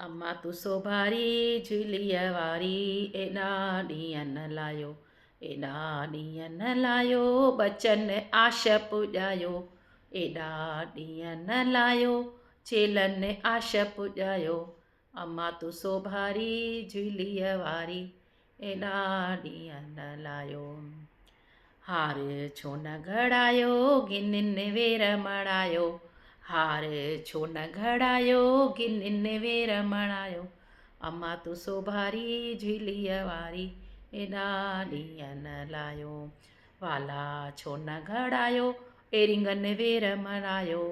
अम्मा तू सोभारी झुलीअ वारी एॾा ॾींहं न लायो, एॾा ॾींहं न लायो बचन आश पुॼायो, एॾा ॾींहं न लायो चेलनि आश पुॼायो। अम्मा तू सोभारी झुलीअ वारी एॾा ॾींहं न लायो। हार छो न घड़ायो गिन्निन वेर मड़ायो, हार छो न घड़ायो गिन्निन वेर मड़ायो। अम्मा तू सोभारी झुलीअ वारी एॾा ॾींहं न लायो। वाला छो न घड़ायो एरिंगन वेर मड़ायो,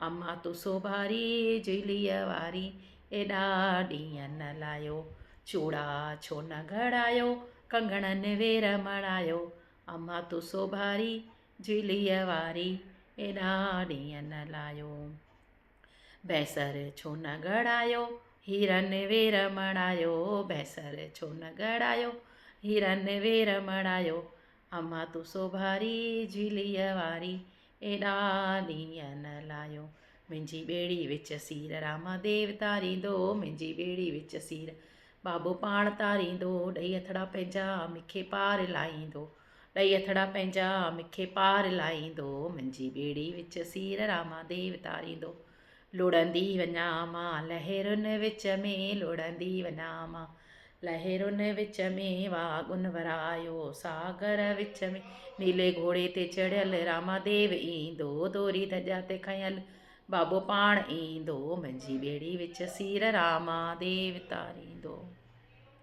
अम्मा तू सोभारी झुलीअ वारी एॾा ॾींहं न लायो। चूड़ा छो न घड़ायो कंगणनि वेर मड़ायो, अम्मा तू सोभारी झुलीअ वारी एॾा ॾींहं न लायो। भैसर छो न घड़ायो हीरनि वेर मड़ायो, भैसर छो न घड़ायो हीरनि वेर मड़ायो, अम्मा तू सोभारी झुलीअ वारी एॾा ॾींहं न लायो। मुंहिंजी ॿेड़ी विच सीर रामा देव तारींदो, मुंहिंजी ॿेड़ी विच सीर बाबो पाण तारींदो, ॾई हथड़ा पंहिंजा मूंखे पार लाहींदो, ॾई हथड़ा पंहिंजा मूंखे पार लाहींदो, मुंहिंजी ॿेड़ी विच सीर रामा देव तारींदो। लुड़ंदी वञा मां लहरुनि विच में, लुड़ंदी वञा मां लहरुनि विच में, वागुन वरायो सागर विच में, नीले घोड़े ते चढ़ियल रामा देव ईंदो, दोरी धजा ते खयल बाबो पाण ईंदो, मुंहिंजी ॿेड़ी विच सीर रामा देव तारींदो।